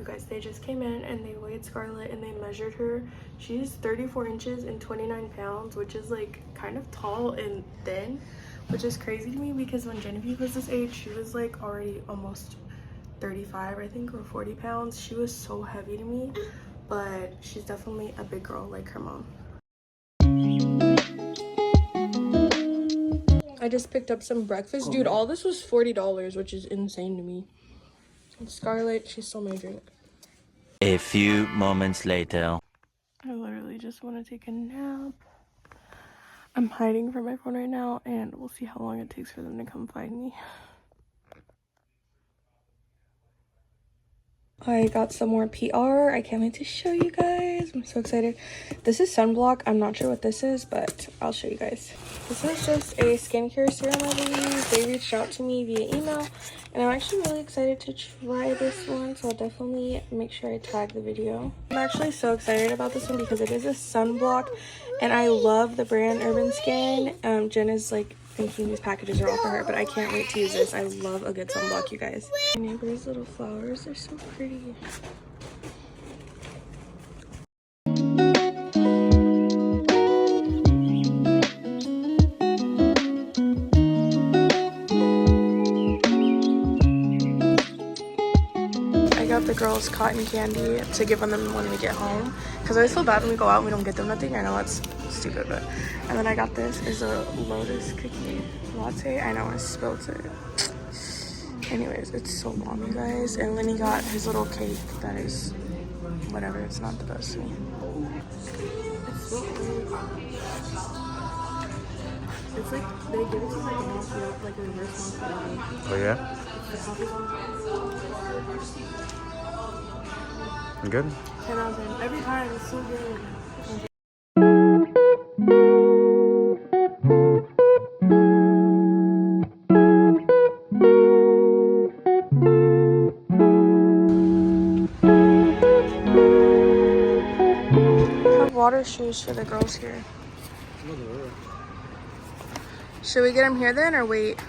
You guys, they just came in and they weighed Scarlett and they measured her. She's 34 inches and 29 pounds, which is like kind of tall and thin, which is crazy to me because when Genevieve was this age, she was like already almost 35, I think, or 40 pounds. She was so heavy to me, but she's definitely a big girl like her mom. I just picked up some breakfast. Dude, all this was $40, which is insane to me. And Scarlett, she's still measuring it. A few moments later. I literally just want to take a nap. I'm hiding from my phone right now, and we'll see how long it takes for them to come find me. I got some more PR. I can't wait to show you guys. I'm so excited. This is sunblock. I'm not sure what this is, but I'll show you guys. This is just a skincare serum, I believe. They reached out to me via email, and I'm actually really excited to try this one, so I'll definitely make sure I tag the video. I'm actually so excited about this one because it is a sunblock, and I love the brand Urban Skin. Jen is like thinking these packages are all for her, but I can't wait to use this. I love a good sunblock, you guys. My neighbor's little flowers are so pretty. I got the girls cotton candy to give them when we get home because I feel bad when we go out and we don't get them nothing. I know that's stupid, but. And then I got this is a lotus cookie latte. I know I spilled it. Anyways, it's so bomb, you guys. And Lenny got his little cake that is whatever. It's not the best thing. It's so good. It's like they give it to like a mouthfeel, like a reverse mouthfeel. Oh yeah? Good? 10 out of 10. Every time, it's so good. Water shoes for the girls here. Should we get them here then or wait?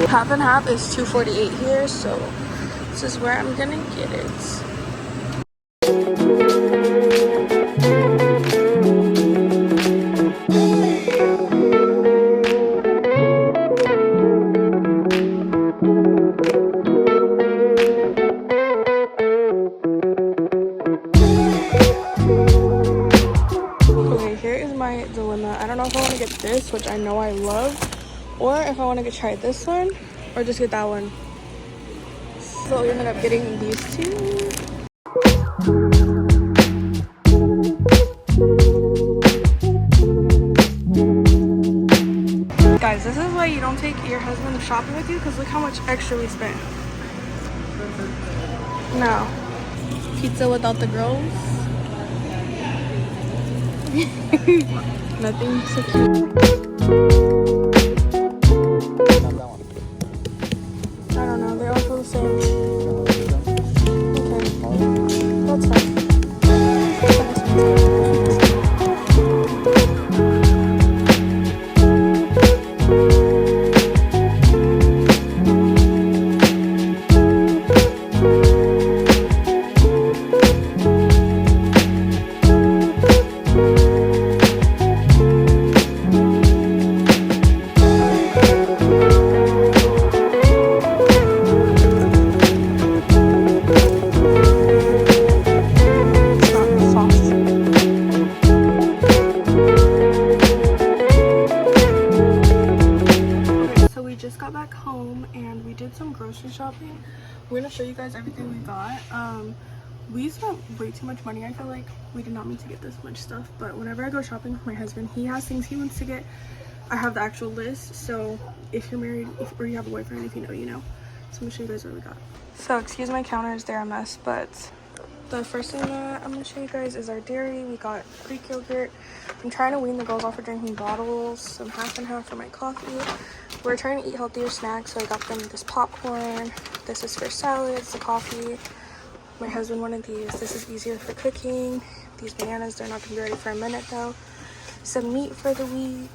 Half and half is $2.48 here, so this is where I'm gonna get it. Okay, here is my dilemma. I don't know if I want to get this, which I know I love, or if I want to try this one, or just get that one. So we ended up getting these two. Guys, this is why you don't take your husband shopping with you, because look how much extra we spent. No. Pizza without the girls. Nothing so cute. I don't know, they all feel the same. Okay, that's fine. home and we did some grocery shopping. We're gonna show you guys everything we got. We spent way too much money. I feel like we did not mean to get this much stuff, but whenever I go shopping with my husband, he has things he wants to get. I have the actual list, so if you're married or you have a boyfriend, if you know, you know. So I'm gonna show you guys what we got. So excuse my counters, they're a mess, but the first thing that I'm gonna show you guys is our dairy. We got Greek yogurt. I'm trying to wean the girls off of drinking bottles, some half and half for my coffee. We're trying to eat healthier snacks, so I got them this popcorn. This is for salads, the coffee. My husband wanted these. This is easier for cooking. These bananas, they're not gonna be ready for a minute though. Some meat for the week.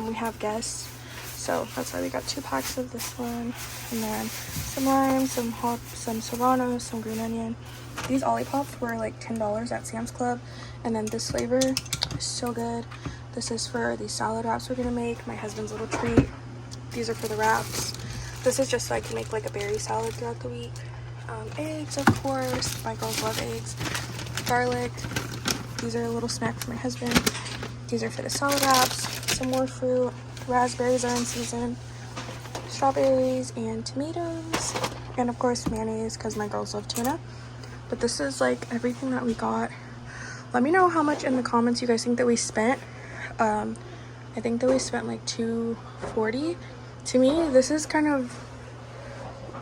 We have guests, so that's why we got 2 packs of this one. And then some lime, some serrano, some green onion. These Ollipops were like $10 at Sam's Club. And then this flavor is so good. This is for these salad wraps we're gonna make, my husband's little treat. These are for the wraps. This is just so I can make like a berry salad throughout the week. Eggs, of course. My girls love eggs. Garlic. These are a little snack for my husband. These are for the salad wraps. Some more fruit. Raspberries are in season. Strawberries and tomatoes. And of course mayonnaise because my girls love tuna. But this is like everything that we got. Let me know how much in the comments you guys think that we spent. I think that we spent like $240. To me, this is kind of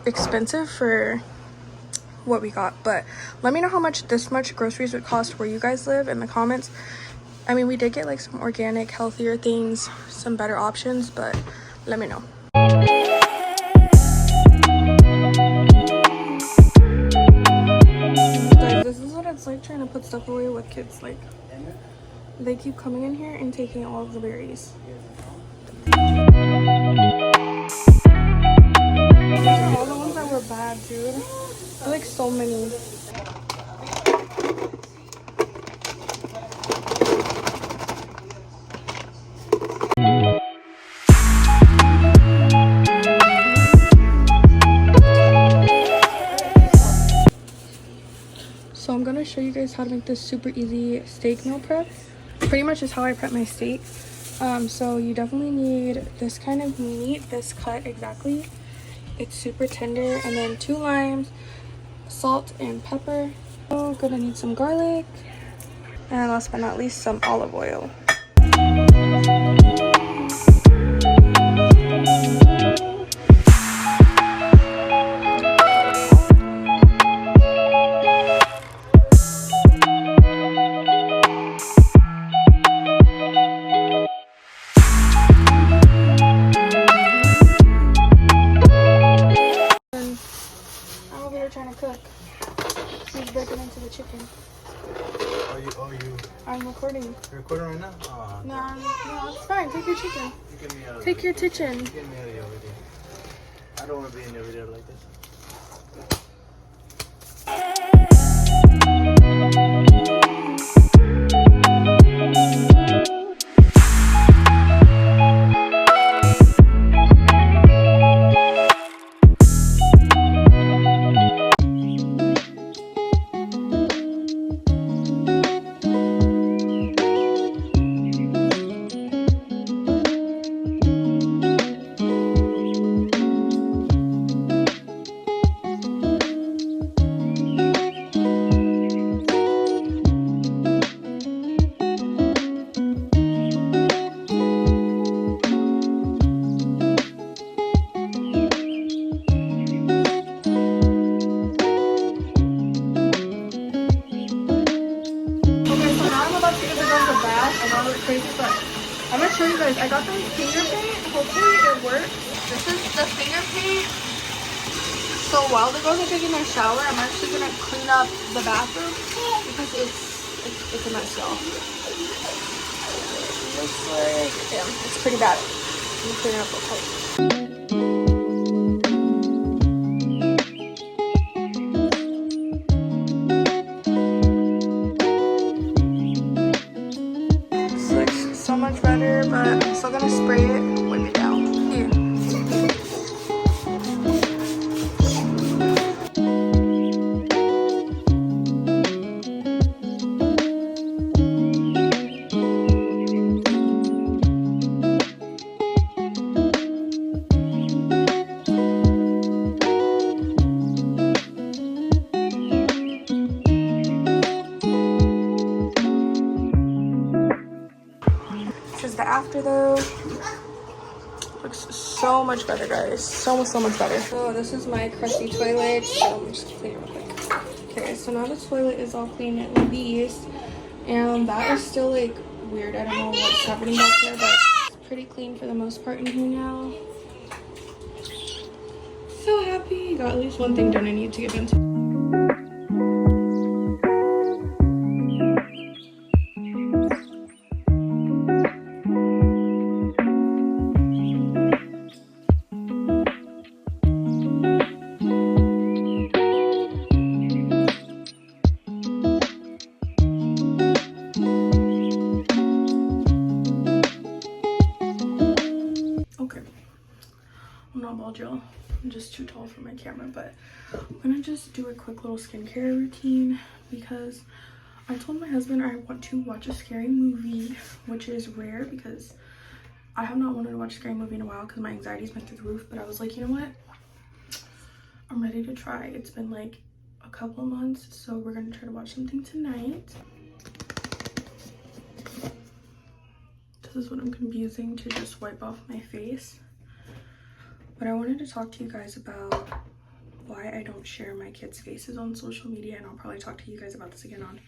expensive for what we got, but let me know how much this much groceries would cost where you guys live in the comments. I mean, we did get like some organic, healthier things, some better options, but let me know. Guys, this is what it's like trying to put stuff away with kids. Like, they keep coming in here and taking all of the berries. These are all the ones that were bad, dude. I like so many. So I'm gonna show you guys how to make this super easy steak meal prep. Pretty much is how I prep my steak. So you definitely need this kind of meat, this cut exactly. It's super tender, and then 2 limes, salt and pepper. Oh, gonna need some garlic, and last but not least, some olive oil. I'm recording. You're recording right now? Oh, no, it's fine. Take your chicken. Take your chicken. Get me out of your video. I don't want to be in your video like this. Crazy, but I'm gonna show you guys. I got the finger paint. Hopefully it works. This is the finger paint. So while the girls are taking their shower, I'm actually gonna clean up the bathroom because it's a mess, y'all. Looks like, damn, it's pretty bad. I'm gonna clean it up real quick. So much better, but I'm still gonna spray it, wipe it down. the after though. Looks so much better, guys. So much better. So this is my crusty toilet. So I'm just clean real quick. Okay, so now the toilet is all clean with these. And that is still like weird. I don't know what's happening back there, but it's pretty clean for the most part in here now. So happy. Got at least one thing done I need to get into. Y'all, I'm just too tall for my camera, but I'm gonna just do a quick little skincare routine because I told my husband I want to watch a scary movie, which is rare because I have not wanted to watch a scary movie in a while because my anxiety's been through the roof. But I was like, you know what, I'm ready to try. It's been like a couple of months, so we're gonna try to watch something tonight. This is what I'm gonna be using to just wipe off my face. But I wanted to talk to you guys about why I don't share my kids' faces on social media, and I'll probably talk to you guys about this again on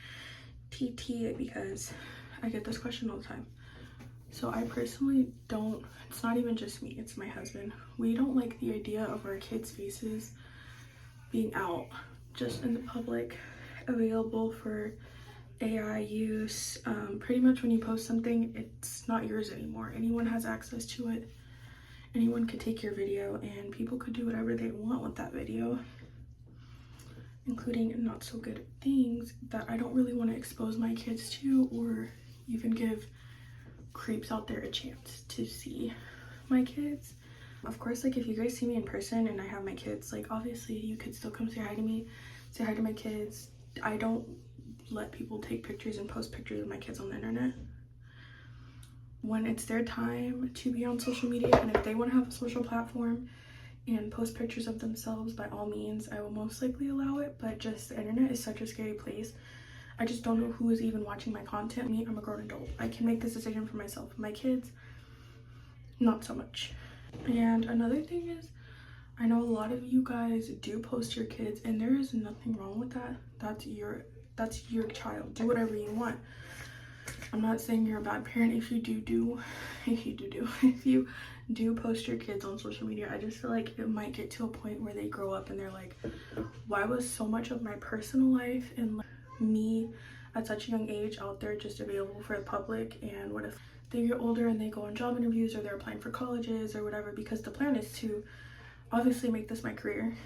TT because I get this question all the time. So I personally don't, it's not even just me, it's my husband. We don't like the idea of our kids' faces being out just in the public, available for AI use. Pretty much when you post something, it's not yours anymore. Anyone has access to it. Anyone could take your video and people could do whatever they want with that video, including not so good things that I don't really want to expose my kids to or even give creeps out there a chance to see my kids. Of course, like if you guys see me in person and I have my kids, like obviously you could still come say hi to me, say hi to my kids. I don't let people take pictures and post pictures of my kids on the internet. When it's their time to be on social media, and if they want to have a social platform and post pictures of themselves, by all means, I will most likely allow it. But just the internet is such a scary place. I just don't know who is even watching my content. Me, I'm a grown adult. I can make this decision for myself. My kids, not so much. And another thing is, I know a lot of you guys do post your kids, and there is nothing wrong with that. That's your child. Do whatever you want. I'm not saying you're a bad parent if you do post your kids on social media. I just feel like it might get to a point where they grow up and they're like, why was so much of my personal life and like, me at such a young age out there just available for the public? And what if they get older and they go on job interviews or they're applying for colleges or whatever? Because the plan is to obviously make this my career.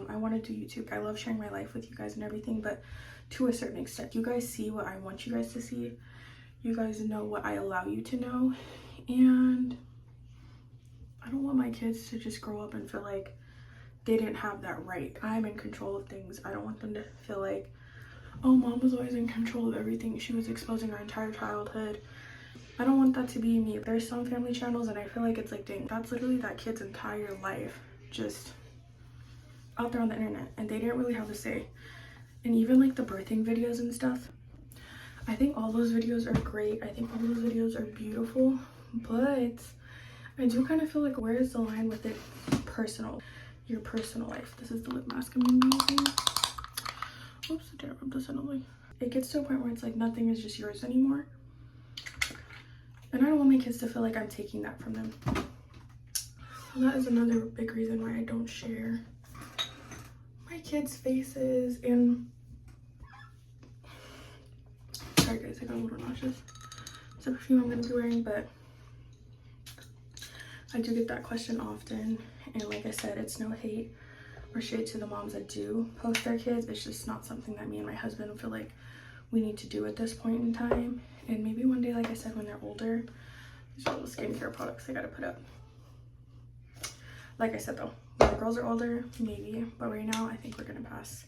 I want to do YouTube. I love sharing my life with you guys and everything, but to a certain extent, you guys see what I want you guys to see. You guys know what I allow you to know, and I don't want my kids to just grow up and feel like they didn't have that right. I'm in control of things. I don't want them to feel like, oh, mom was always in control of everything. She was exposing our entire childhood. I don't want that to be me. There's some family channels and I feel like it's like, dang, that's literally that kid's entire life just out there on the internet, and they didn't really have a say. And even like the birthing videos and stuff, I think all those videos are great. I think all those videos are beautiful, but I do kind of feel like, where is the line with it personal? Your personal life. This is the lip mask I'm gonna be using. Oops, I didn't rub this in. Like, it gets to a point where it's like nothing is just yours anymore. And I don't want my kids to feel like I'm taking that from them. So that is another big reason why I don't share my kids' faces. And sorry guys, I got a little nauseous. It's a perfume I'm gonna be wearing, but I do get that question often. And like I said, it's no hate or shade to the moms that do post their kids. It's just not something that me and my husband feel like we need to do at this point in time. And maybe one day, like I said, when they're older, these are all the skincare products I gotta put up. Like I said though, when the girls are older, maybe, but right now I think we're gonna pass.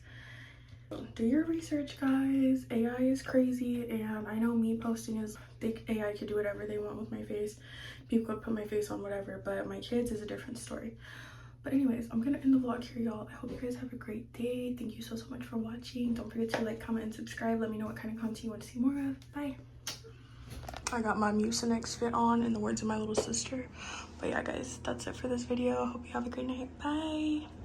Do your research, guys. AI is crazy, and I know me posting is, think AI could do whatever they want with my face. People could put my face on whatever, but my kids is a different story. But anyways, I'm gonna end the vlog here, y'all. I hope you guys have a great day. Thank you so much for watching. Don't forget to like, comment, and subscribe. Let me know what kind of content you want to see more of. Bye. I got my Mucinex fit on, in the words of my little sister. But yeah, guys, that's it for this video. Hope you have a great night. Bye.